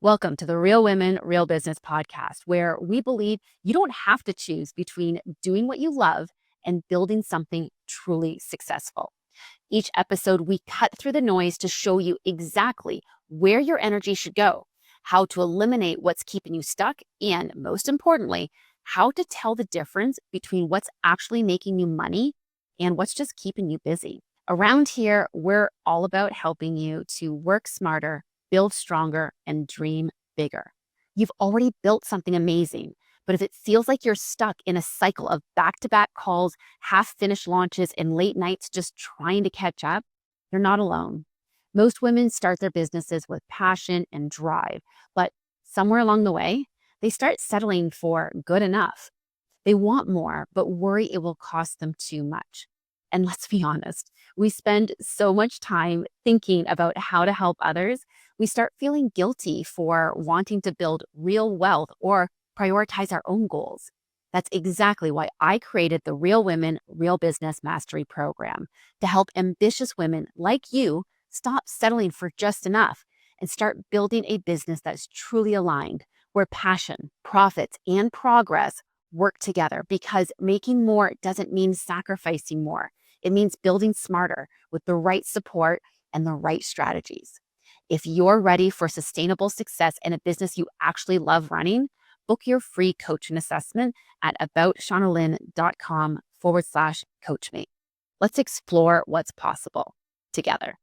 Welcome to the Real Women, Real Business podcast, where we believe you don't have to choose between doing what you love and building something truly successful. Each episode, we cut through the noise to show you exactly where your energy should go, how to eliminate what's keeping you stuck, and most importantly, how to tell the difference between what's actually making you money and what's just keeping you busy. Around here, we're all about helping you to work smarter, build stronger, and dream bigger. You've already built something amazing, but if it feels like you're stuck in a cycle of back-to-back calls, half-finished launches, and late nights just trying to catch up, you're not alone. Most women start their businesses with passion and drive, but somewhere along the way, they start settling for good enough. They want more, but worry it will cost them too much. And let's be honest, we spend so much time thinking about how to help others, we start feeling guilty for wanting to build real wealth or prioritize our own goals. That's exactly why I created the Real Women, Real Business Mastery Program to help ambitious women like you stop settling for just enough and start building a business that's truly aligned, where passion, profits, and progress work together, because making more doesn't mean sacrificing more. It means building smarter with the right support and the right strategies. If you're ready for sustainable success in a business you actually love running, book your free coaching assessment at aboutShaunaLynn.com/coachmate. Let's explore what's possible together.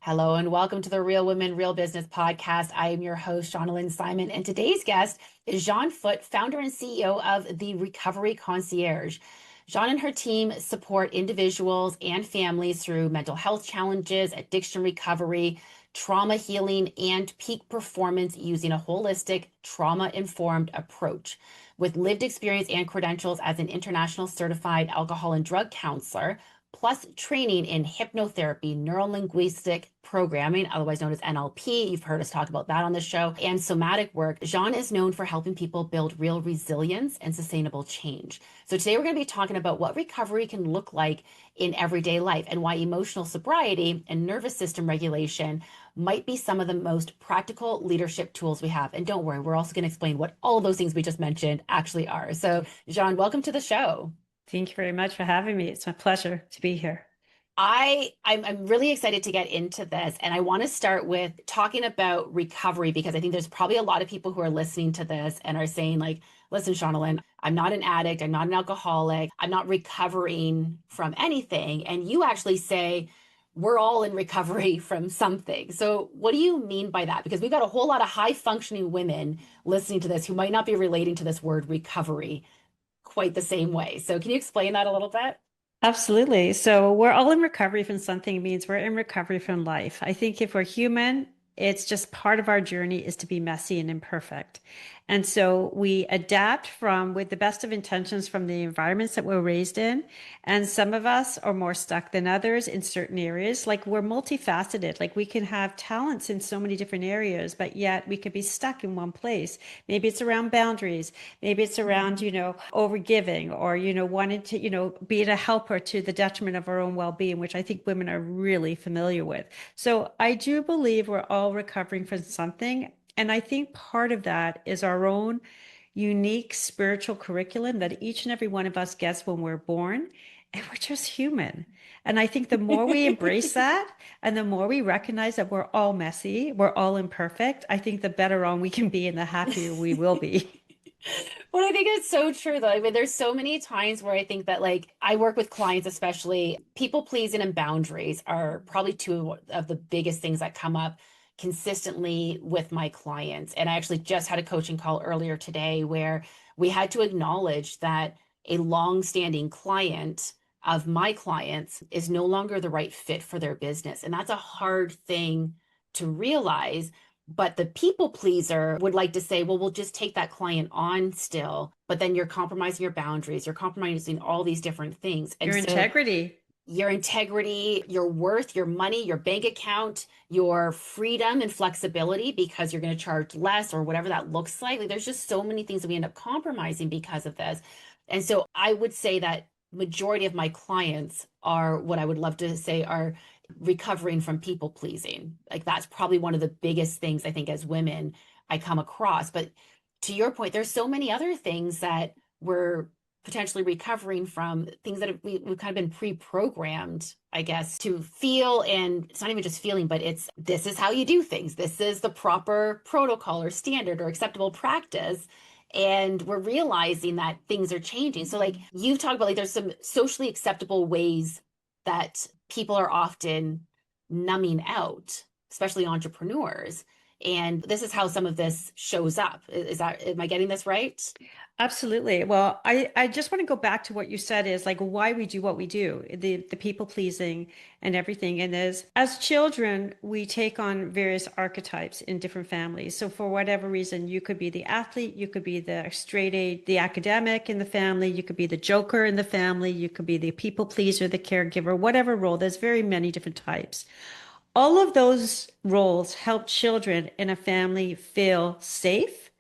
Hello and welcome to the Real Women, Real Business podcast. I am your host, Shauna Lynn Simon, and today's guest is Jeanne Foot, founder and CEO of the Recovery Concierge. Jeanne and her team support individuals and families through mental health challenges, addiction recovery, trauma healing, and peak performance using a holistic, trauma-informed approach. With lived experience and credentials as an international certified alcohol and drug counselor, plus training in hypnotherapy, neuro-linguistic programming, otherwise known as NLP. You've heard us talk about that on the show, and somatic work. Jeanne is known for helping people build real resilience and sustainable change. So today we're going to be talking about what recovery can look like in everyday life and why emotional sobriety and nervous system regulation might be some of the most practical leadership tools we have. And don't worry, we're also going to explain what all of those things we just mentioned actually are. So Jeanne, welcome to the show. Thank you very much for having me. It's my pleasure to be here. I'm really excited to get into this, and I want to start with talking about recovery, because I think there's probably a lot of people who are listening to this and are saying like, listen, Shauna Lynn, I'm not an addict, I'm not an alcoholic, I'm not recovering from anything. And you actually say we're all in recovery from something. So what do you mean by that? Because we've got a whole lot of high functioning women listening to this who might not be relating to this word recovery quite the same way. So can you explain that a little bit? Absolutely. So we're all in recovery from something means we're in recovery from life. I think if we're human, it's just part of our journey is to be messy and imperfect. And so we adapt from with the best of intentions from the environments that we're raised in. And some of us are more stuck than others in certain areas. Like we're multifaceted, like we can have talents in so many different areas, but yet we could be stuck in one place. Maybe it's around boundaries. Maybe it's around, overgiving or, wanting to, being a helper to the detriment of our own well-being, which I think women are really familiar with. So I do believe we're all recovering from something. And I think part of that is our own unique spiritual curriculum that each and every one of us gets when we're born, and we're just human. And I think the more we embrace that and the more we recognize that we're all messy, we're all imperfect, I think the better on we can be and the happier we will be. Well, I think it's so true, though. I mean, there's so many times where I think that, like, I work with clients, especially people pleasing and boundaries are probably two of the biggest things that come up consistently with my clients. And I actually just had a coaching call earlier today where we had to acknowledge that a long-standing client of my clients is no longer the right fit for their business. And that's a hard thing to realize. But the people pleaser would like to say, well, we'll just take that client on still, but then you're compromising your boundaries, you're compromising all these different things. And Your so integrity. your integrity, your worth, your money, your bank account, your freedom and flexibility, because you're going to charge less or whatever that looks like. Like there's just so many things that we end up compromising because of this. And so I would say that majority of my clients are what I would love to say are recovering from people pleasing. Like that's probably one of the biggest things I think as women I come across. But to your point, there's so many other things that we're potentially recovering from, things that we've kind of been pre-programmed, I guess, to feel. And it's not even just feeling, but it's this is how you do things. This is the proper protocol or standard or acceptable practice. And we're realizing that things are changing. So, like you've talked about, like there's some socially acceptable ways that people are often numbing out, especially entrepreneurs. And this is how some of this shows up. Is that, am I getting this right? Absolutely. Well, I just want to go back to what you said is like why we do what we do, the people pleasing and everything. And as children, we take on various archetypes in different families. So for whatever reason, you could be the athlete, you could be the straight A, the academic in the family, you could be the joker in the family, you could be the people pleaser, the caregiver, whatever role. There's very many different types. All of those roles help children in a family feel safe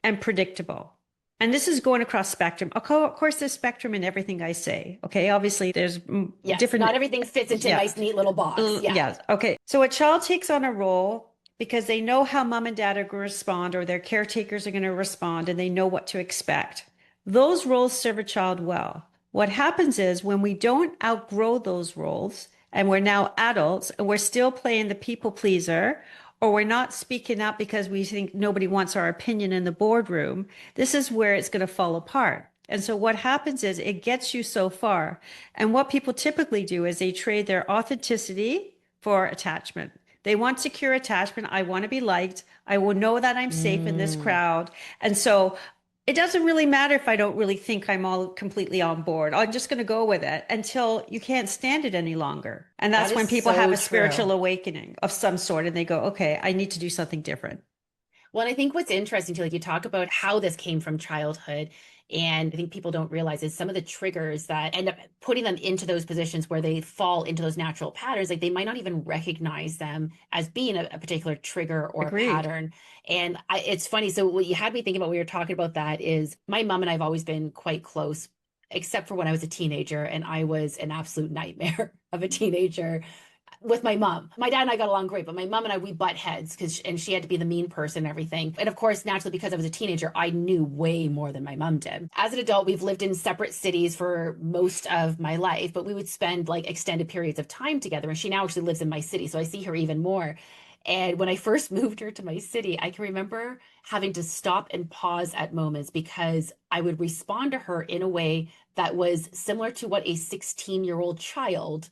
and predictable. And this is going across spectrum. Of course, there's spectrum in everything I say. Okay. Obviously, there's Yes, different. not everything fits into a Yeah. nice, neat little box. Yeah. Yeah. Okay. So a child takes on a role because they know how mom and dad are going to respond or their caretakers are going to respond and they know what to expect. Those roles serve a child well. What happens is when we don't outgrow those roles and we're now adults and we're still playing the people pleaser, or we're not speaking up because we think nobody wants our opinion in the boardroom, this is where it's going to fall apart. And so what happens is it gets you so far. And what people typically do is they trade their authenticity for attachment. They want secure attachment. I want to be liked. I will know that I'm safe in this Mm, crowd. And so it doesn't really matter if I don't really think I'm all completely on board. I'm just going to go with it until you can't stand it any longer. And that that's is when people have so a spiritual true. awakening of some sort and they go, okay, I need to do something different. Well, and I think what's interesting too, like you talk about how this came from childhood. And I think people don't realize is some of the triggers that end up putting them into those positions where they fall into those natural patterns, like they might not even recognize them as being a particular trigger or a Agreed. pattern. And it's funny. So what you had me thinking about when you were talking about that is my mom and I have always been quite close, except for when I was a teenager and I was an absolute nightmare of a teenager with my mom. My dad and I got along great, but my mom and I, we butt heads because, and she had to be the mean person and everything. And of course, naturally, because I was a teenager, I knew way more than my mom did. As an adult, we've lived in separate cities for most of my life, but we would spend like extended periods of time together. And she now actually lives in my city. So I see her even more. And when I first moved her to my city, I can remember having to stop and pause at moments because I would respond to her in a way that was similar to what a 16-year-old child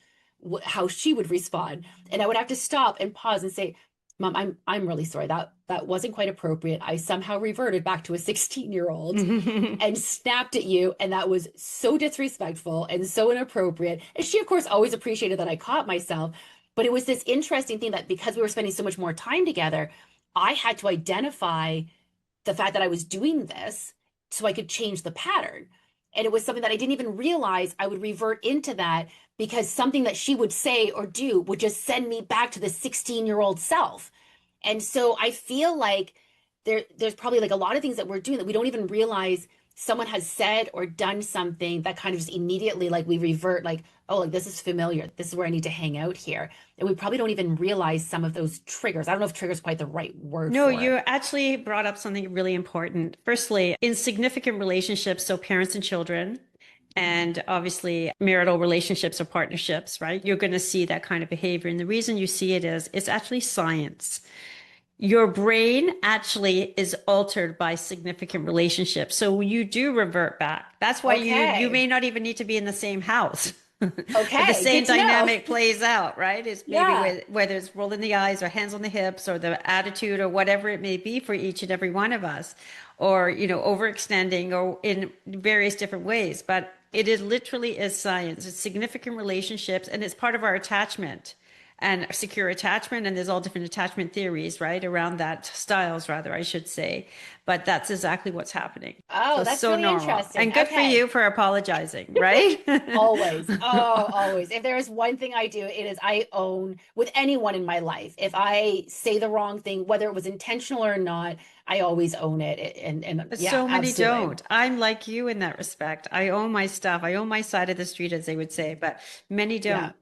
how she would respond. And I would have to stop and pause and say, Mom, I'm really sorry. That wasn't quite appropriate. I somehow reverted back to a 16-year-old and snapped at you. And that was so disrespectful and so inappropriate. And she, of course, always appreciated that I caught myself. But it was this interesting thing that because we were spending so much more time together, I had to identify the fact that I was doing this so I could change the pattern. And it was something that I didn't even realize I would revert into that because something that she would say or do would just send me back to the 16-year-old self. And so I feel like there's probably like a lot of things that we're doing that we don't even realize someone has said or done something that kind of just immediately like we revert like, oh, like this is familiar. This is where I need to hang out here. And we probably don't even realize some of those triggers. I don't know if trigger is quite the right word No, for it. you actually brought up something really important. Firstly, in significant relationships, so parents and children, and obviously marital relationships or partnerships, right? You're going to see that kind of behavior. And the reason you see it is it's actually science. Your brain actually is altered by significant relationships. So you do revert back. That's why you Okay. may not even need to be in the same house. But the Okay. same Good to know. dynamic plays out, right? It's maybe Yeah. whether it's rolling the eyes or hands on the hips or the attitude or whatever it may be for each and every one of us, or overextending or in various different ways. But it is literally is science. It's significant relationships and it's part of our attachment. and secure attachment. And there's all different attachment theories, right? Around that, styles, rather, I should say. But that's exactly what's happening. Oh, So, that's so really normal. interesting. And good for Okay. you for apologizing, right? Always. Oh, always. If there is one thing I do, it is I own with anyone in my life. If I say the wrong thing, whether it was intentional or not, I always own it. And But yeah, so many absolutely. don't. I'm like you in that respect. I own my stuff. I own my side of the street, as they would say, but many Yeah. don't.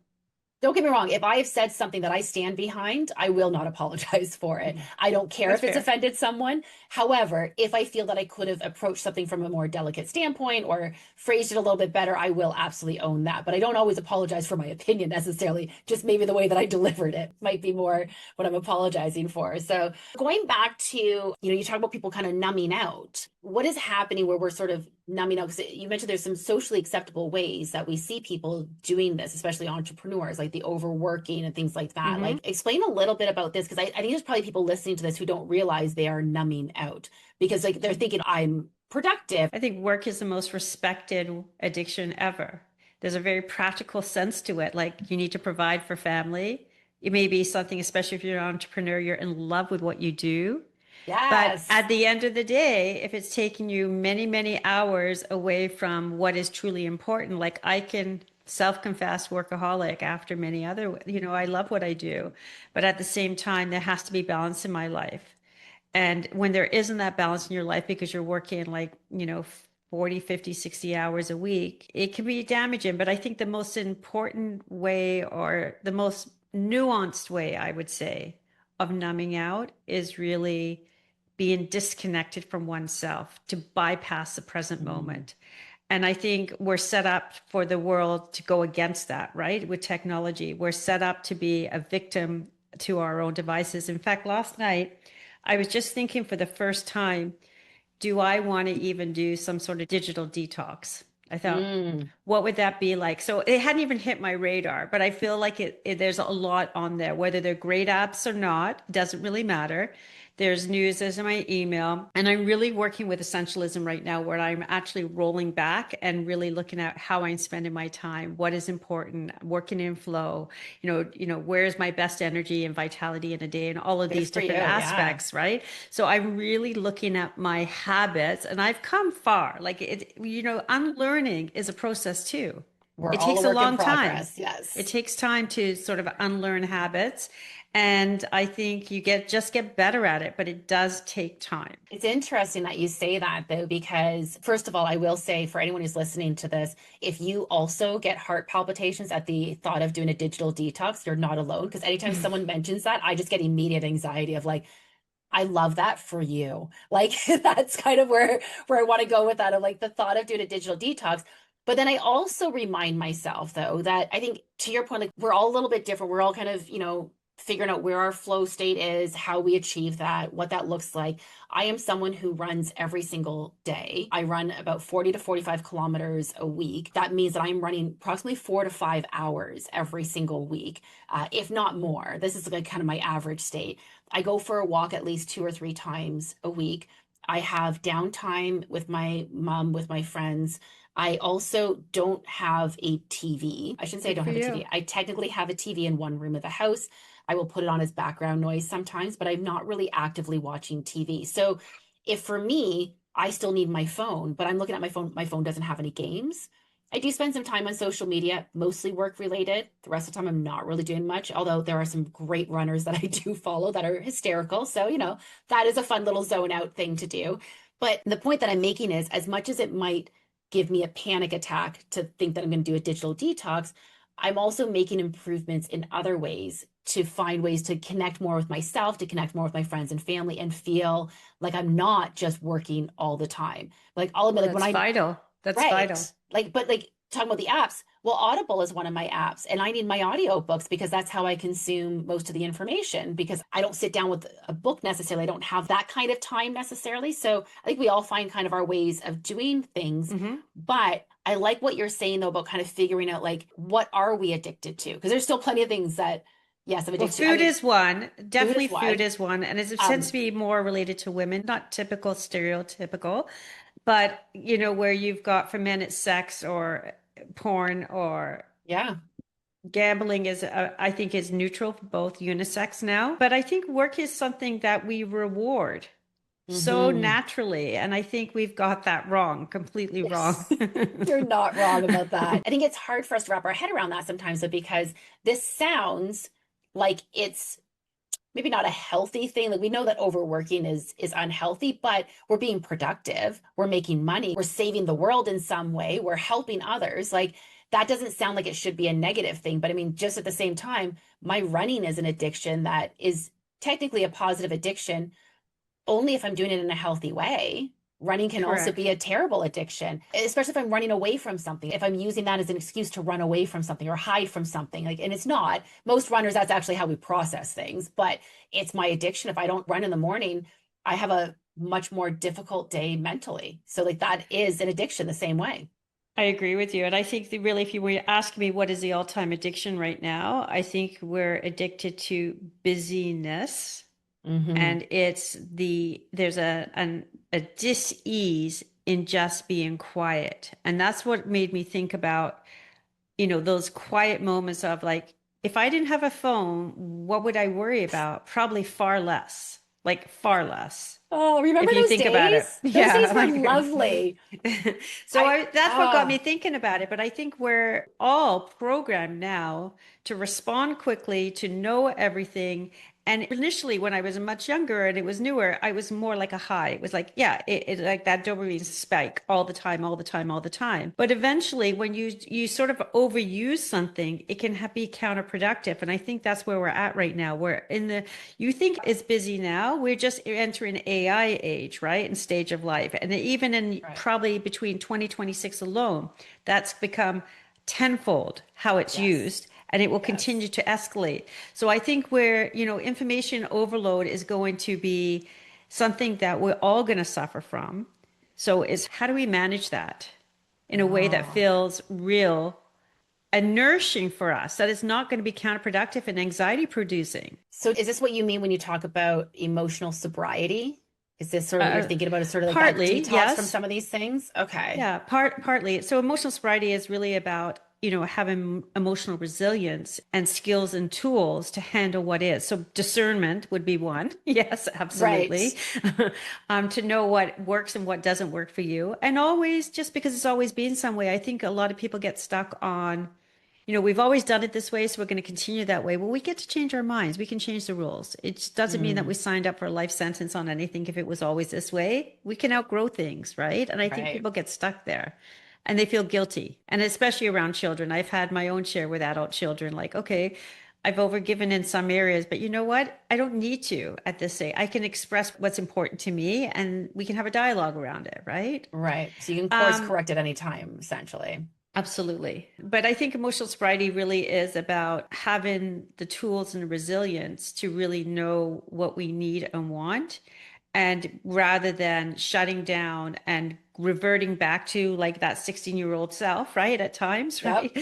Don't get me wrong. If I have said something that I stand behind, I will not apologize for it. Mhm. I don't care That's if it's fair. offended someone. However, if I feel that I could have approached something from a more delicate standpoint or phrased it a little bit better, I will absolutely own that. But I don't always apologize for my opinion necessarily. Just maybe the way that I delivered it might be more what I'm apologizing for. So going back to, you talk about people kind of numbing out. What is happening where we're sort of numbing out? Because you mentioned there's some socially acceptable ways that we see people doing this, especially entrepreneurs, like the overworking and things like that. Hmm. Like, explain a little bit about this, because I think there's probably people listening to this who don't realize they are numbing out because like they're thinking I'm productive. I think work is the most respected addiction ever. There's a very practical sense to it. Like you need to provide for family. It may be something, especially if you're an entrepreneur, you're in love with what you do. But Yes. at the end of the day, if it's taking you many, many hours away from what is truly important, like I can self-confess workaholic after many other, I love what I do. But at the same time, there has to be balance in my life. And when there isn't that balance in your life because you're working like, 40, 50, 60 hours a week, it can be damaging. But I think the most important way or the most nuanced way, I would say, of numbing out is really being disconnected from oneself to bypass the present Mm. moment. And I think we're set up for the world to go against that, right? With technology, we're set up to be a victim to our own devices. In fact, last night, I was just thinking for the first time, do I want to even do some sort of digital detox? I thought, Mm. what would that be like? So it hadn't even hit my radar, but I feel like there's a lot on there, whether they're great apps or not, doesn't really matter. There's news, there's my email. And I'm really working with essentialism right now, where I'm actually rolling back and really looking at how I'm spending my time, what is important, working in flow, where's my best energy and vitality in a day, and all of Good these for different you. Yeah. aspects, right? So I'm really looking at my habits, and I've come far. Like unlearning is a process too. We're It all a takes a work in long time. progress. It Yes. takes time to sort of unlearn habits. And I think you just get better at it, but it does take time. It's interesting that you say that, though, because first of all, I will say for anyone who's listening to this, if you also get heart palpitations at the thought of doing a digital detox, you're not alone. Because anytime someone mentions that, I just get immediate anxiety of like, I love that for you. Like that's kind of where I want to go with that, of like the thought of doing a digital detox. But then I also remind myself though that I think to your point, like we're all a little bit different. We're all kind of, figuring out where our flow state is, how we achieve that, what that looks like. I am someone who runs every single day. I run about 40 to 45 kilometers a week. That means that I'm running approximately 4 to 5 hours every single week, if not more. This is like kind of my average state. I go for a walk at least 2 or 3 times a week. I have downtime with my mom, with my friends. I also don't have a TV. I shouldn't say I Good don't for have a you. TV. I technically have a TV in one room of the house. I will put it on as background noise sometimes, but I'm not really actively watching TV. So if for me, I still need my phone, but I'm looking at my phone doesn't have any games. I do spend some time on social media, mostly work related. The rest of the time, I'm not really doing much, although there are some great runners that I do follow that are hysterical. So, that is a fun little zone out thing to do. But the point that I'm making is as much as it might give me a panic attack to think that I'm going to do a digital detox, I'm also making improvements in other ways to find ways to connect more with myself, to connect more with my friends and family, and feel like I'm not just working all the time. Like I'll admit, Well, like when that's I vital. That's vital. right. Like, but like talking about the apps, well, Audible is one of my apps, and I need my audiobooks because that's how I consume most of the information because I don't sit down with a book necessarily. I don't have that kind of time necessarily. So I think we all find kind of our ways of doing things. Hmm. But I like what you're saying though about kind of figuring out like what are we addicted to? Because there's still plenty of things that, yes, I'm Well, addicted to. I food mean, is one. food Definitely is food one. is one. And it tends to Um, be more related to women, not typical, stereotypical, but where you've got for men, it's sex or porn or yeah. Gambling is, I think, is neutral for both unisex now. But I think work is something that we reward so Hmm. naturally. And I think we've got that wrong, completely wrong. Yes, you're not wrong about that. I think it's hard for us to wrap our head around that sometimes, but because this sounds like it's maybe not a healthy thing. Like we know that overworking is unhealthy, but we're being productive, we're making money, we're saving the world in some way, we're helping others. Like that doesn't sound like it should be a negative thing, but I mean, just at the same time, my running is an addiction that is technically a positive addiction only if I'm doing it in a healthy way. Running can also Correct. be a terrible addiction, especially if I'm running away from something. If I'm using that as an excuse to run away from something or hide from something, like, and it's not. Most runners, that's actually how we process things, but it's my addiction. If I don't run in the morning, I have a much more difficult day mentally. So, like, that is an addiction the same way. I agree with you. And I think that really, if you were asking me what is the all-time addiction right now, I think we're addicted to busyness. Hmm. And there's a dis-ease in just being quiet. And that's what made me think about, those quiet moments of like, if I didn't have a phone, what would I worry about? Probably far less, like far less. Oh, remember If you those think about it. days? Those days Yeah, were like lovely. so that's what got me Oh, thinking about it. But I think we're all programmed now to respond quickly, to know everything. And initially, when I was much younger and it was newer, I was more like a high. It was like, yeah, it like that dopamine spike all the time, all the time, all the time. But eventually, when you sort of overuse something, it can be counterproductive. And I think that's where we're at right now. We're in the you think it's busy now. We're just entering AI age, right? And stage of life. And even in right. probably between 2026 alone, that's become tenfold how it's Yes. used. And it will Yes. continue to escalate. So I think where, information overload is going to be something that we're all going to suffer from. So it's how do we manage that in a way that Oh. feels real and nourishing for us, that is not going to be counterproductive and anxiety producing? So is this what you mean when you talk about emotional sobriety? Is this sort of what you're Uh, thinking about? Is sort of like that Partly, detox from yes. some of these things? Okay. Yeah, partly. So emotional sobriety is really about, having emotional resilience and skills and tools to handle what is. So discernment would be one. Yes, Right. absolutely. To know what works and what doesn't work for you. And always, just because it's always been some way, I think a lot of people get stuck on, we've always done it this way, so we're going to continue that way. Well, we get to change our minds. We can change the rules. It just doesn't mean that we Mm, signed up for a life sentence on anything if it was always this way. We can outgrow things, right? And I think right. people get stuck there and they feel guilty. And especially around children. I've had my own share with adult children, like, okay, I've overgiven in some areas, but you know what? I don't need to at this age. I can express what's important to me and we can have a dialogue around it, right? Right. So you can course Um, correct at any time, essentially. Absolutely. But I think emotional sobriety really is about having the tools and resilience to really know what we need and want. And rather than shutting down and reverting back to like that 16-year-old self, right? At times, Yep. right?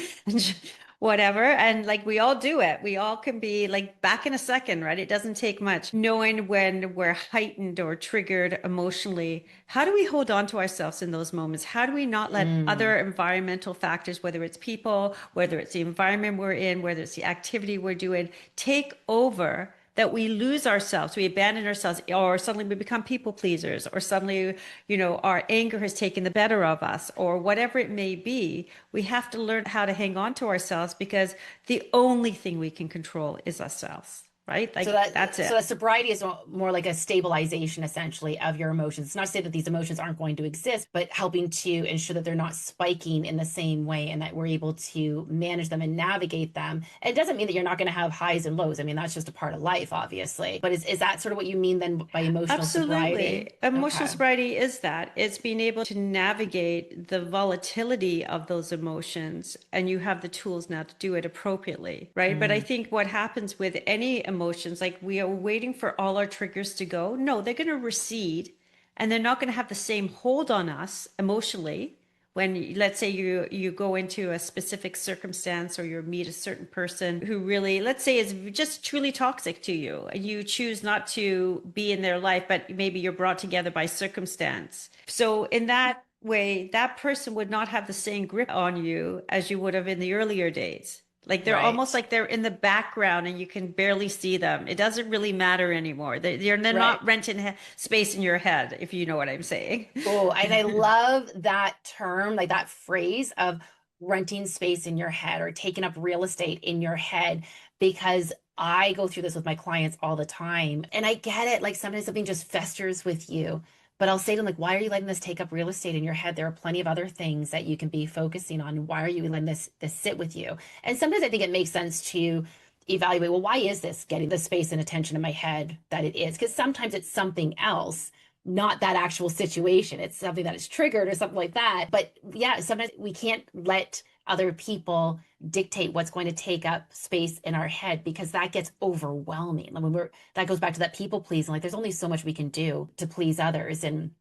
Whatever. And like we all do it. We all can be like back in a second, right? It doesn't take much. Knowing when we're heightened or triggered emotionally, how do we hold on to ourselves in those moments? How do we not let Mm. other environmental factors, whether it's people, whether it's the environment we're in, whether it's the activity we're doing, take over? That we lose ourselves, we abandon ourselves, or suddenly we become people pleasers, or suddenly, our anger has taken the better of us, or whatever it may be. We have to learn how to hang on to ourselves because the only thing we can control is ourselves, right? So Like that that's so it. that sobriety is more like a stabilization essentially of your emotions. It's not to say that these emotions aren't going to exist, but helping to ensure that they're not spiking in the same way and that we're able to manage them and navigate them. And it doesn't mean that you're not going to have highs and lows. I mean, that's just a part of life, obviously. But is that sort of what you mean then by emotional sobriety? Absolutely. Emotional Okay. sobriety is that. It's being able to navigate the volatility of those emotions, and you have the tools now to do it appropriately, right? But I Mm, think what happens with any emotions, like we are waiting for all our triggers to go. No, they're going to recede and they're not going to have the same hold on us emotionally when, let's say, you go into a specific circumstance or you meet a certain person who really, let's say, is just truly toxic to you, and you choose not to be in their life, but maybe you're brought together by circumstance. So in that way, that person would not have the same grip on you as you would have in the earlier days. Like they're almost Right. like they're in the background and you can barely see them. It doesn't really matter anymore. They're Right. not renting space in your head, if you know what I'm saying. Oh, and I love that term, like that phrase of renting space in your head or taking up real estate in your head, because I go through this with my clients all the time. And I get it. Like sometimes something just festers with you. But I'll say to them, like, why are you letting this take up real estate in your head? There are plenty of other things that you can be focusing on. Why are you letting this sit with you? And sometimes I think it makes sense to evaluate, well, why is this getting the space and attention in my head that it is? Because sometimes it's something else, not that actual situation. It's something that is triggered or something like that. But yeah, sometimes we can't let other people dictate what's going to take up space in our head, because that gets overwhelming. Like when that goes back to that people pleasing. Like there's only so much we can do to please others. And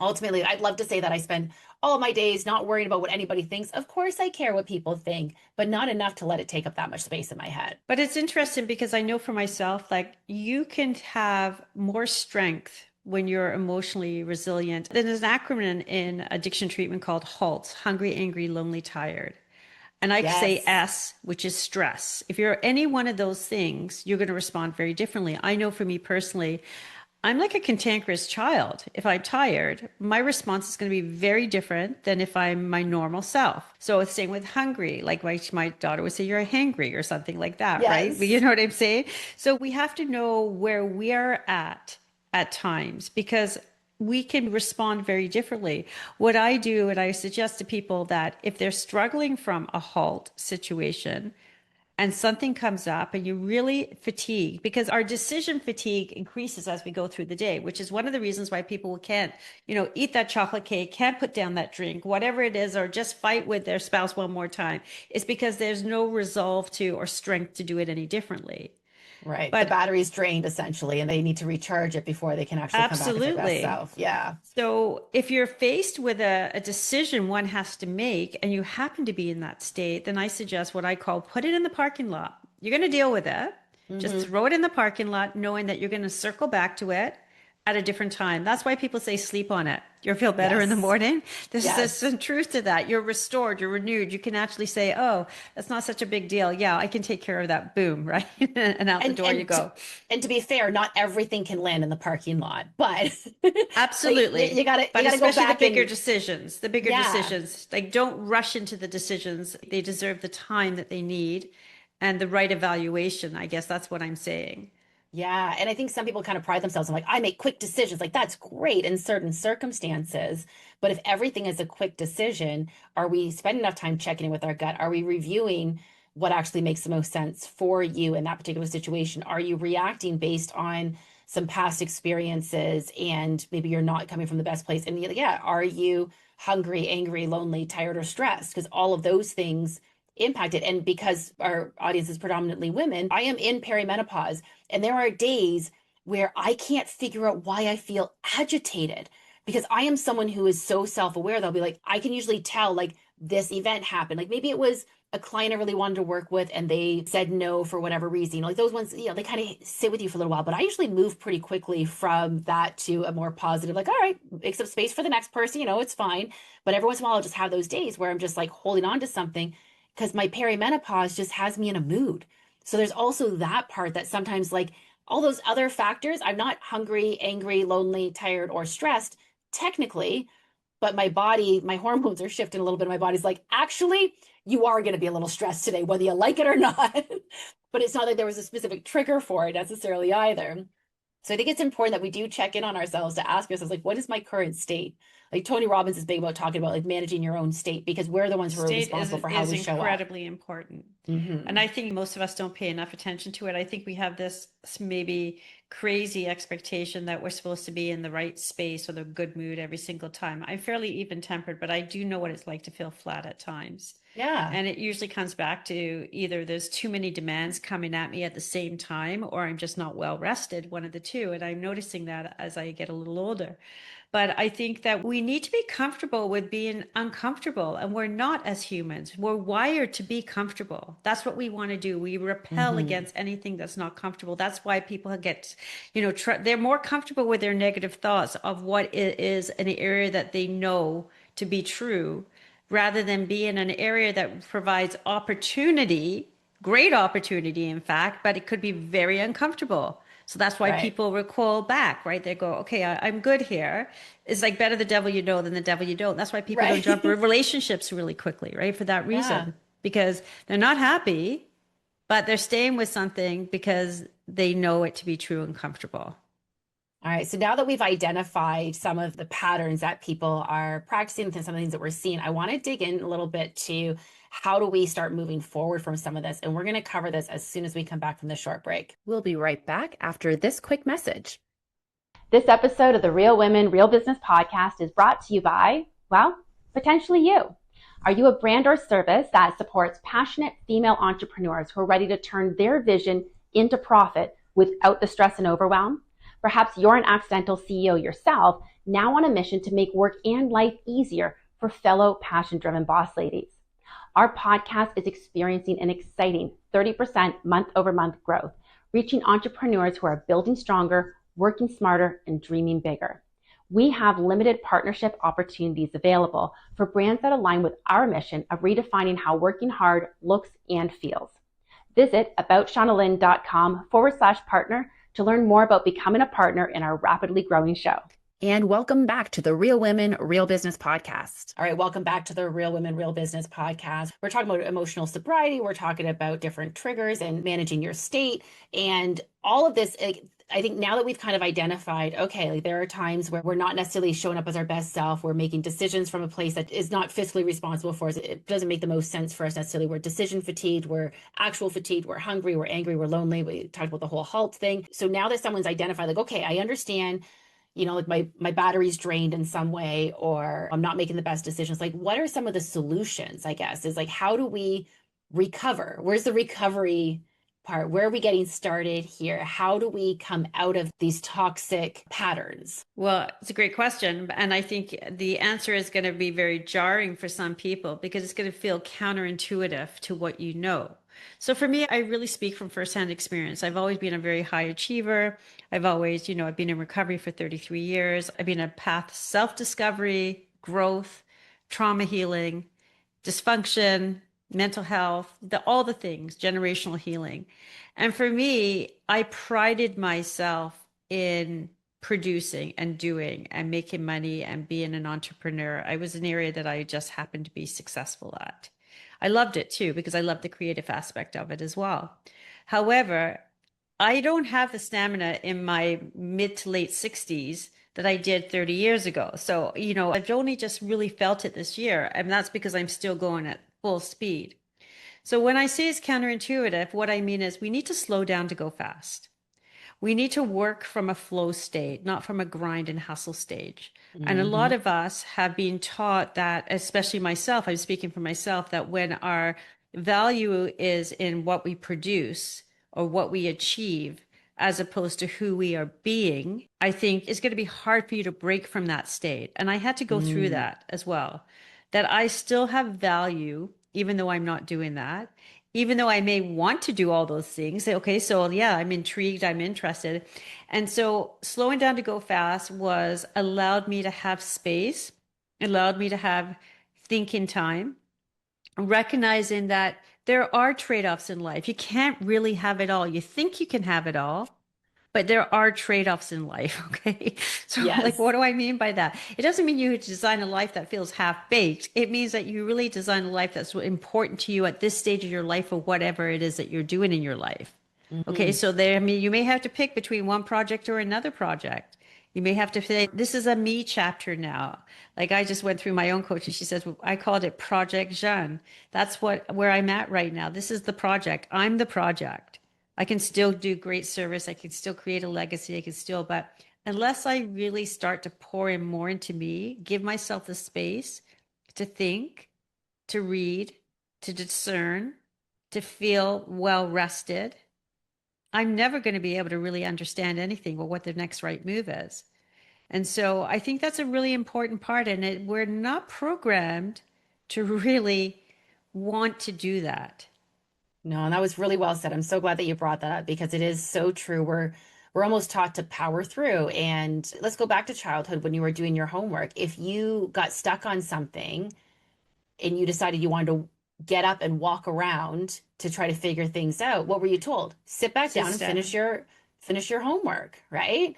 ultimately, I'd love to say that I spend all my days not worrying about what anybody thinks. Of course, I care what people think, but not enough to let it take up that much space in my head. But it's interesting because I know for myself, like you can have more strength when you're emotionally resilient. There's an acronym in addiction treatment called HALT, hungry, angry, lonely, tired. And I say Yes. S, which is stress. If you're any one of those things, you're going to respond very differently. I know for me personally, I'm like a cantankerous child. If I'm tired, my response is going to be very different than if I'm my normal self. So it's same with hungry. Like my daughter would say, you're hangry or something like that, right? But you Yes. know what I'm saying? So we have to know where we are at times because we can respond very differently. What I do, and I suggest to people that if they're struggling from a halt situation, and something comes up and you really fatigue because our decision fatigue increases as we go through the day, which is one of the reasons why people can't, eat that chocolate cake, can't put down that drink, whatever it is, or just fight with their spouse one more time. It's because there's no resolve to or strength to do it any differently. Right. The But battery's drained essentially, and they need to recharge it before they can actually come back as their best absolutely. self. Yeah. So if you're faced with a decision one has to make and you happen to be in that state, then I suggest what I call put it in the parking lot. You're going to deal with it. Just Hmm. throw it in the parking lot, knowing that you're going to circle back to it at a different time. That's why people say sleep on it. You'll feel better in the Yes. morning. There's Yes. some truth to that. You're restored, you're renewed. You can actually say, oh, that's not such a big deal. Yeah, I can take care of that. Boom, right? And out the And door you and to, go. and to be fair, not everything can land in the parking lot, but but Absolutely. you gotta you But gotta go especially back and the bigger yeah. decisions, like don't rush into the decisions. They deserve the time that they need and the right evaluation. I guess that's what I'm saying. Yeah, and I think some people kind of pride themselves on like, I make quick decisions. Like that's great in certain circumstances, but if everything is a quick decision, are we spending enough time checking in with our gut? Are we reviewing what actually makes the most sense for you in that particular situation? Are you reacting based on some past experiences and maybe you're not coming from the best place? And yeah, are you hungry, angry, lonely, tired, or stressed? Because all of those things impact it. And because our audience is predominantly women, I am in perimenopause. And there are days where I can't figure out why I feel agitated, because I am someone who is so self-aware. They'll be like, I can usually tell like this event happened. Like maybe it was a client I really wanted to work with and they said no for whatever reason. Like those ones, they kind of sit with you for a little while, but I usually move pretty quickly from that to a more positive, like, all right, make some space for the next person, it's fine. But every once in a while, I'll just have those days where I'm just like holding on to something because my perimenopause just has me in a mood. So there's also that part that sometimes, like all those other factors, I'm not hungry, angry, lonely, tired, or stressed technically, but my body, my hormones are shifting a little bit. My body's like, actually, you are going to be a little stressed today, whether you like it or not. But it's not like there was a specific trigger for it necessarily either. So I think it's important that we do check in on ourselves to ask ourselves, like, what is my current state? Like Tony Robbins is big about talking about like managing your own state, because we're the ones who are State responsible for how is we show up. incredibly important. And Hmm. I think most of us don't pay enough attention to it. I think we have this maybe crazy expectation that we're supposed to be in the right space or the good mood every single time. I'm fairly even tempered, but I do know what it's like to feel flat at times. Yeah. And it usually comes back to either there's too many demands coming at me at the same time, or I'm just not well rested, one of the two. And I'm noticing that as I get a little older. But I think that we need to be comfortable with being uncomfortable, and we're not as humans. We're wired to be comfortable. That's what we want to do. We repel Hmm. against anything that's not comfortable. That's why people get, they're more comfortable with their negative thoughts of what it is in an area that they know to be true rather than be in an area that provides opportunity great opportunity, in fact, but it could be very uncomfortable. So that's why Right. people recoil back, right? They go, okay, I'm good here. It's like better the devil you know than the devil you don't. That's why people don't jump Right. relationships really quickly, right? For that Yeah. reason, because they're not happy, but they're staying with something because they know it to be true and comfortable. All right. So now that we've identified some of the patterns that people are practicing and some of the things that we're seeing, I want to dig in a little bit to how do we start moving forward from some of this? And we're going to cover this as soon as we come back from the short break. We'll be right back after this quick message. This episode of the Real Women, Real Business podcast is brought to you by, well, potentially you. Are you a brand or service that supports passionate female entrepreneurs who are ready to turn their vision into profit without the stress and overwhelm? Perhaps you're an accidental CEO yourself, now on a mission to make work and life easier for fellow passion-driven boss ladies. Our podcast is experiencing an exciting 30% month-over-month growth, reaching entrepreneurs who are building stronger, working smarter, and dreaming bigger. We have limited partnership opportunities available for brands that align with our mission of redefining how working hard looks and feels. Visit aboutShaunaLynn.com/partner to learn more about becoming a partner in our rapidly growing show. And welcome back to the Real Women, Real Business podcast. All right, welcome back to the Real Women, Real Business podcast. We're talking about emotional sobriety. We're talking about different triggers and managing your state. And all of this, I think now that we've kind of identified, okay, like there are times where we're not necessarily showing up as our best self. We're making decisions from a place that is not fiscally responsible for us. It doesn't make the most sense for us necessarily. We're decision fatigued. We're actual fatigued. We're hungry. We're angry. We're lonely. We talked about the whole HALT thing. So now that someone's identified, like, okay, I understand, like my battery's drained in some way, or I'm not making the best decisions. Like, what are some of the solutions, I guess, is like, how do we recover? Where's the recovery part? Where are we getting started here? How do we come out of these toxic patterns? Well, it's a great question. And I think the answer is going to be very jarring for some people because it's going to feel counterintuitive to what you know. So for me, I really speak from firsthand experience. I've always been a very high achiever. I've always, I've been in recovery for 33 years. I've been a path self-discovery, growth, trauma healing, dysfunction, mental health, all the things, generational healing. And for me, I prided myself in producing and doing and making money and being an entrepreneur. I was an area that I just happened to be successful at. I loved it too because I loved the creative aspect of it as well. However, I don't have the stamina in my mid to late 60s that I did 30 years ago. So, I've only just really felt it this year, and that's because I'm still going at full speed. So when I say it's counterintuitive, what I mean is we need to slow down to go fast. We need to work from a flow state, not from a grind and hustle stage. And a lot Mm-hmm. of us have been taught that, especially myself, I'm speaking for myself, that when our value is in what we produce or what we achieve, as opposed to who we are being, I think it's going to be hard for you to break from that state. And I had to go through Mm. that as well, that I still have value, even though I'm not doing that, even though I may want to do all those things. Say, okay, so yeah, I'm intrigued, I'm interested. And so slowing down to go fast was allowed me to have space, allowed me to have thinking time, recognizing that there are trade-offs in life. You can't really have it all. You think you can have it all, but there are trade-offs in life. Okay. So like, Yes. what do I mean by that? It doesn't mean you design a life that feels half-baked. It means that you really design a life that's important to you at this stage of your life or whatever it is that you're doing in your life. Okay. Mm-hmm. So there, I mean, you may have to pick between one project or another project. You may have to say, this is a me chapter now. Like I just went through my own coaching. She says, I called it Project Jeanne. That's where I'm at right now. This is the project. I'm the project. I can still do great service. I can still create a legacy. But unless I really start to pour in more into me, give myself the space to think, to read, to discern, to feel well rested, I'm never going to be able to really understand anything or what the next right move is. And so I think that's a really important part. And we're not programmed to really want to do that. No, and that was really well said. I'm so glad that you brought that up because it is so true. We're almost taught to power through. And let's go back to childhood when you were doing your homework. If you got stuck on something and you decided you wanted to get up and walk around to try to figure things out, what were you told? Sit back down and System. finish your homework, right?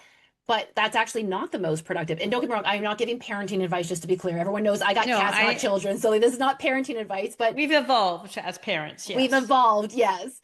But that's actually not the most productive. And don't get me wrong, I'm not giving parenting advice, just to be clear. Everyone knows I got No, cats, not children. So this is not parenting advice, but we've evolved as parents. we've Yes. evolved, yes.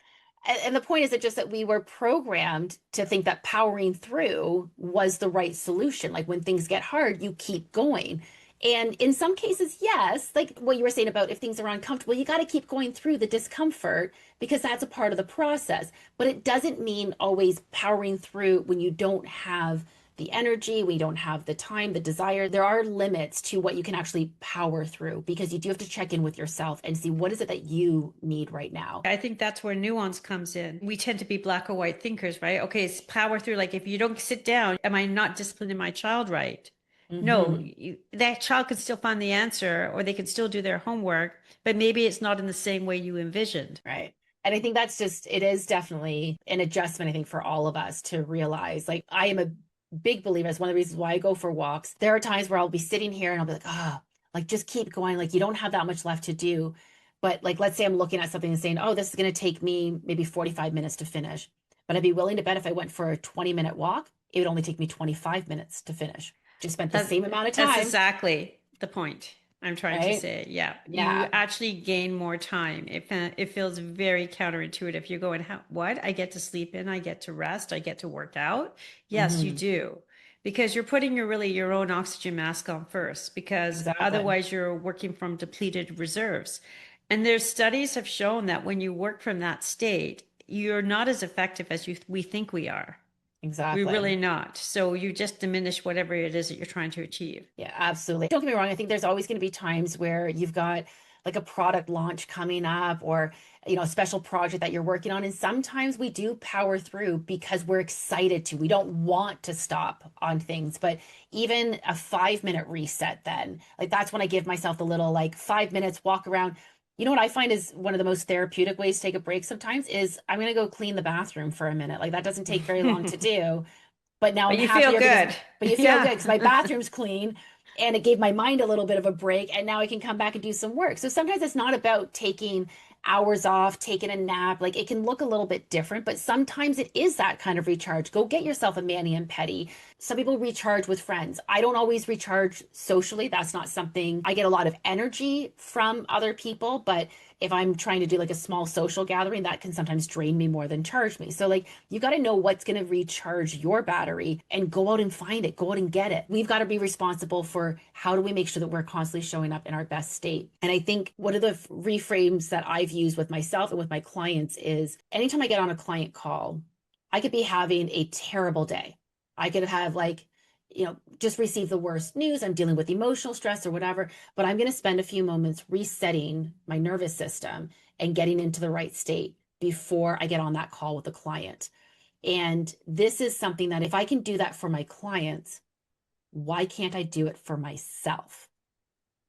And the point is that just that we were programmed to think that powering through was the right solution. Like when things get hard, you keep going. And in some cases, yes, like what you were saying about if things are uncomfortable, you got to keep going through the discomfort because that's a part of the process. But it doesn't mean always powering through when you don't have the energy, we don't have the time, the desire. There are limits to what you can actually power through because you do have to check in with yourself and see what is it that you need right now. I think that's where nuance comes in. We tend to be black or white thinkers, right? Okay, it's power through. Like if you don't sit down, am I not disciplining my child right? No, Mm-hmm. that child can still find the answer or they can still do their homework, but maybe it's not in the same way you envisioned. Right. And I think that's just, it is definitely an adjustment, I think, for all of us to realize. Like, I am a big believer. It's one of the reasons why I go for walks. There are times where I'll be sitting here and I'll be like, oh, like just keep going. Like, you don't have that much left to do. But like, let's say I'm looking at something and saying, oh, this is going to take me maybe 45 minutes to finish. But I'd be willing to bet if I went for a 20-minute walk, it would only take me 25 minutes to finish. Just spent the That's, same amount of that's time, exactly the point I'm trying to right? say. Yeah, you Yeah. actually gain more time. It feels very counterintuitive. You're going, what? I get to sleep in, I get to rest, I get to work out. Yes, you Hmm. do. Because you're putting your own oxygen mask on first, because Exactly. otherwise you're working from depleted reserves. And there's studies have shown that when you work from that state, you're not as effective as we think we are. We're Exactly. really not. So you just diminish whatever it is that you're trying to achieve. Yeah, absolutely. Don't get me wrong. I think there's always going to be times where you've got like a product launch coming up or, a special project that you're working on. And sometimes we do power through because we're excited to. We don't want to stop on things. But even a 5-minute reset, then, like that's when I give myself the little like 5 minutes walk around. You know what I find is one of the most therapeutic ways to take a break sometimes is I'm going to go clean the bathroom for a minute. Like that doesn't take very long to do, but now I'm But you feel happier because, good. but you feel good Yeah. because my bathroom's clean and it gave my mind a little bit of a break. And now I can come back and do some work. So sometimes it's not about taking hours off, taking a nap. Like it can look a little bit different, but sometimes it is that kind of recharge. Go get yourself a mani and pedi. Some people recharge with friends. I don't always recharge socially. That's not something I get a lot of energy from other people, but if I'm trying to do like a small social gathering, that can sometimes drain me more than charge me. So like you got to know what's going to recharge your battery and go out and find it, go out and get it. We've got to be responsible for how do we make sure that we're constantly showing up in our best state. And I think one of the reframes that I've used with myself and with my clients is anytime I get on a client call, I could be having a terrible day. I could have like, just received the worst news. I'm dealing with emotional stress or whatever, but I'm going to spend a few moments resetting my nervous system and getting into the right state before I get on that call with the client. And this is something that if I can do that for my clients, why can't I do it for myself?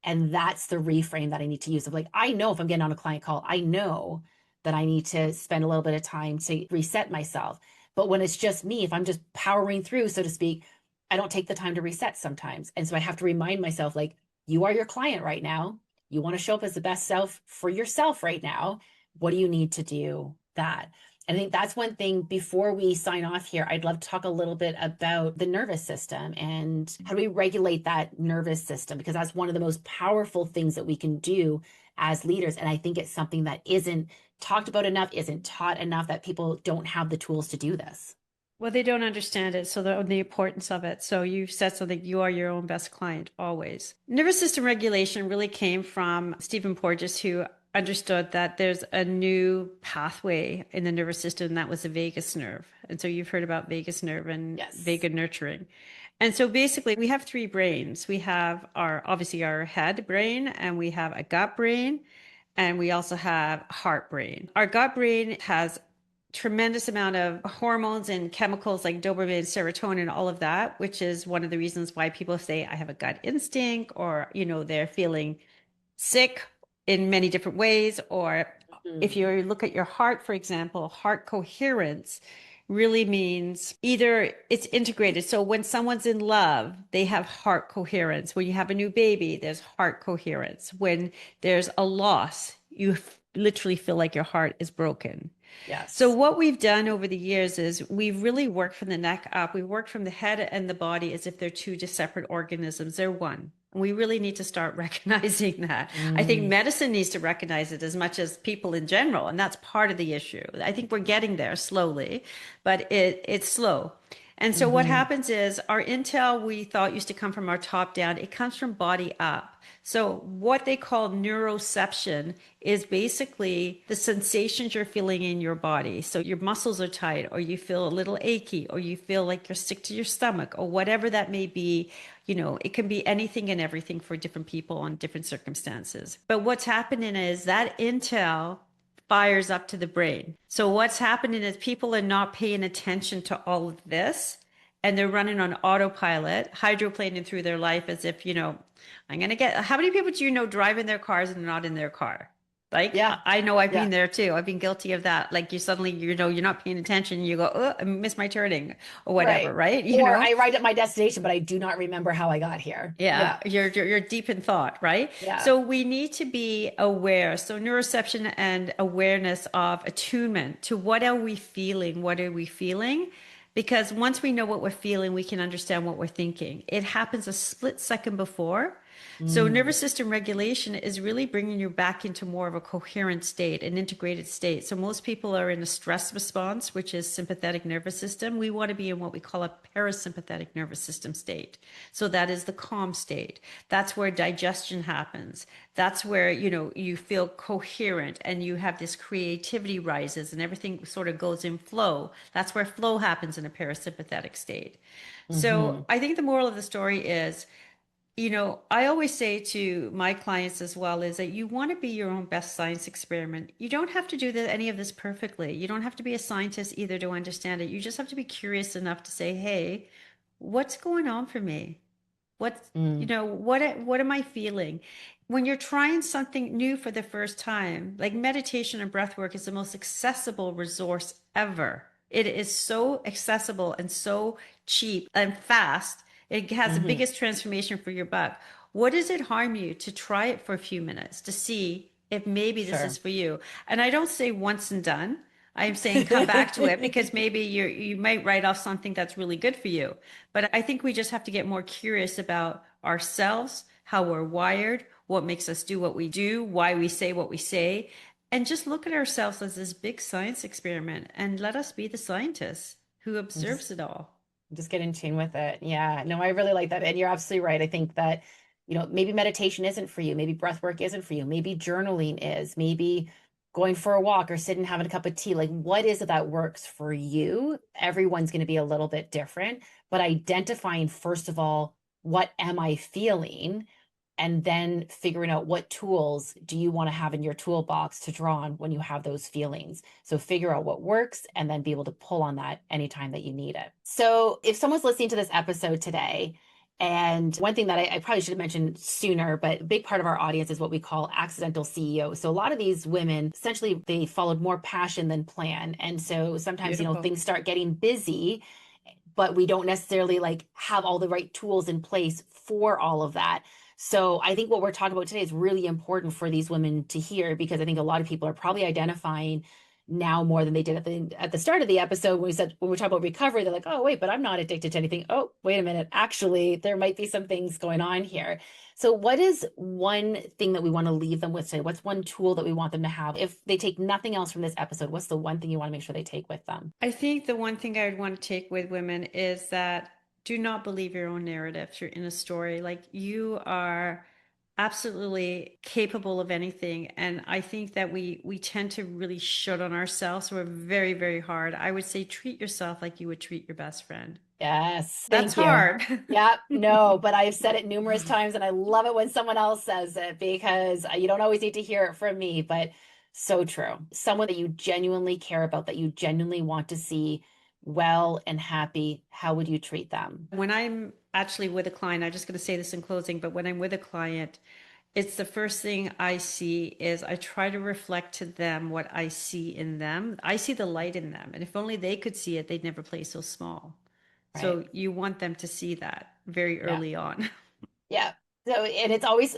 And that's the reframe that I need to use of like, I know if I'm getting on a client call, I know that I need to spend a little bit of time to reset myself. But when it's just me, if I'm just powering through, so to speak, I don't take the time to reset sometimes. And so I have to remind myself, like, you are your client right now. You want to show up as the best self for yourself right now. What do you need to do that? And I think that's one thing before we sign off here. I'd love to talk a little bit about the nervous system and how do we regulate that nervous system, because that's one of the most powerful things that we can do as leaders. And I think it's something that isn't talked about enough, isn't taught enough, that people don't have the tools to do this. Well, they don't understand it, so the importance of it. So you've said something, you are your own best client always. Nervous system regulation really came from Stephen Porges, who understood that there's a new pathway in the nervous system, and that was the vagus nerve. And so you've heard about vagus nerve and Yes. vagus nurturing. And so basically we have three brains. We have obviously our head brain, and we have a gut brain, and we also have heart brain. Our gut brain has tremendous amount of hormones and chemicals like dopamine, serotonin, all of that, which is one of the reasons why people say I have a gut instinct, or they're feeling sick in many different ways. Or if Mhm. you look at your heart, for example, heart coherence really means either it's integrated. So when someone's in love, they have heart coherence. When you have a new baby, there's heart coherence. When there's a loss, literally feel like your heart is broken. So Yes. what we've done over the years is we've really worked from the neck up. We work from the head and the body as if they're two just separate organisms. They're one. And we really need to start recognizing that. I think Mm, medicine needs to recognize it as much as people in general, and that's part of the issue. I think we're getting there slowly, but it's slow. And so what hmm happens is our intel we thought used to come from our top down, it comes from body up. So what they call neuroception is basically the sensations you're feeling in your body. So your muscles are tight, or you feel a little achy, or you feel like you're sick to your stomach, or whatever that may be. You know, it can be anything and everything for different people in different circumstances. But what's happening is that intel fires up to the brain. So what's happening is people are not paying attention to all of this, and they're running on autopilot, hydroplaning through their life as if, I'm going to get, how many people do you know driving their cars and they're not in their car? Like, Yeah. I know I've Yeah. been there too. I've been guilty of that. Like you suddenly, you're not paying attention. You go, oh, I missed my turning or whatever, Right. right? Or I arrived at my destination, but I do not remember how I got here. Yeah, Yeah. you're deep in thought, right? Yeah. So we need to be aware. So neuroception and awareness of attunement to what are we feeling? What are we feeling? Because once we know what we're feeling, we can understand what we're thinking. It happens a split second before. So Mm, nervous system regulation is really bringing you back into more of a coherent state, an integrated state. So most people are in a stress response, which is sympathetic nervous system. We want to be in what we call a parasympathetic nervous system state. So that is the calm state. That's where digestion happens. That's where, you feel coherent and you have this creativity rises and everything sort of goes in flow. That's where flow happens in a parasympathetic state. So hmm I think the moral of the story is, I always say to my clients as well is that you want to be your own best science experiment. You don't have to do any of this perfectly. You don't have to be a scientist either to understand it. You just have to be curious enough to say, hey, what's going on for me? What's, mm, what am I feeling? When you're trying something new for the first time, like meditation and breath work is the most accessible resource ever. It is so accessible and so cheap and fast. It has the hmm biggest transformation for your buck. What does it harm you to try it for a few minutes to see if maybe this is Sure. for you? And I don't say once and done. I'm saying come back to it because maybe you might write off something that's really good for you. But I think we just have to get more curious about ourselves, how we're wired, what makes us do what we do, why we say what we say, and just look at ourselves as this big science experiment and let us be the scientists who Just observes it all. just get in tune with it. Yeah. No, I really like that. And you're absolutely right. I think that, maybe meditation isn't for you. Maybe breath work isn't for you. Maybe journaling is. Maybe going for a walk or sitting having a cup of tea. Like, what is it that works for you? Everyone's going to be a little bit different, but identifying, first of all, what am I feeling? And then figuring out what tools do you want to have in your toolbox to draw on when you have those feelings. So figure out what works and then be able to pull on that anytime that you need it. So if someone's listening to this episode today, and one thing that I probably should have mentioned sooner, but a big part of our audience is what we call accidental CEOs. So a lot of these women, essentially, they followed more passion than plan. And so sometimes, Beautiful. things start getting busy, but we don't necessarily like have all the right tools in place for all of that. So I think what we're talking about today is really important for these women to hear, because I think a lot of people are probably identifying now more than they did at the start of the episode when we talk about recovery. They're like, oh wait, but I'm not addicted to anything. Oh, wait a minute, actually there might be some things going on here. So what is one thing that we want to leave them with today? What's one tool that we want them to have if they take nothing else from this episode? What's the one thing you want to make sure they take with them? I think the one thing I would want to take with women is that do not believe your own narrative. If you're in a story, like you are absolutely capable of anything. And I think that we tend to really shut on ourselves. We're very, very hard. I would say treat yourself like you would treat your best friend. Yes, That's thank you. hard. Yeah, no, but I've said it numerous times and I love it when someone else says it, because you don't always need to hear it from me, but so true. Someone that you genuinely care about, that you genuinely want to see well and happy, how would you treat them? When I'm actually with a client, I'm just going to say this in closing, but when I'm with a client, it's the first thing I see is I try to reflect to them what I see in them. I see the light in them. And if only they could see it, they'd never play so small. Right. So you want them to see that very Yeah. early on. Yeah. So, and it's always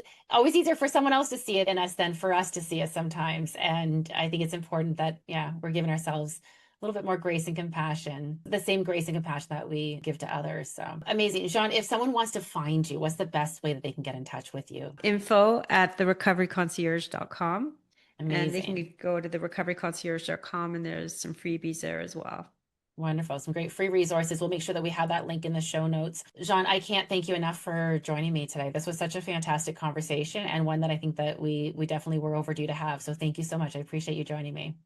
easier for someone else to see it in us than for us to see it sometimes. And I think it's important that, yeah, we're giving ourselves a little bit more grace and compassion, the same grace and compassion that we give to others. So amazing. Jeanne, if someone wants to find you, what's the best way that they can get in touch with you? Info at therecoveryconcierge.com. And they Amazing. can go to therecoveryconcierge.com and there's some freebies there as well. Wonderful. Some great free resources. We'll make sure that we have that link in the show notes. Jeanne, I can't thank you enough for joining me today. This was such a fantastic conversation and one that I think that we definitely were overdue to have. So thank you so much. I appreciate you joining me.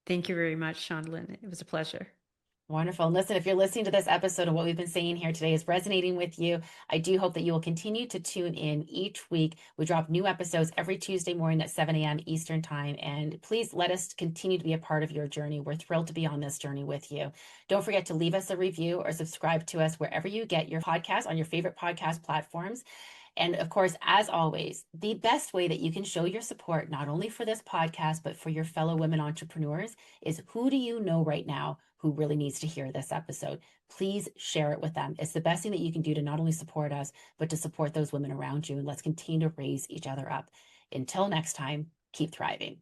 Thank you very much, Shauna Lynn. It was a pleasure. Wonderful. And listen, if you're listening to this episode and what we've been saying here today is resonating with you, I do hope that you will continue to tune in each week. We drop new episodes every Tuesday morning at 7 a.m. Eastern Time. And please let us continue to be a part of your journey. We're thrilled to be on this journey with you. Don't forget to leave us a review or subscribe to us wherever you get your podcast on your favorite podcast platforms. And of course, as always, the best way that you can show your support, not only for this podcast, but for your fellow women entrepreneurs, is who do you know right now who really needs to hear this episode? Please share it with them. It's the best thing that you can do to not only support us, but to support those women around you. And let's continue to raise each other up. Until next time, keep thriving.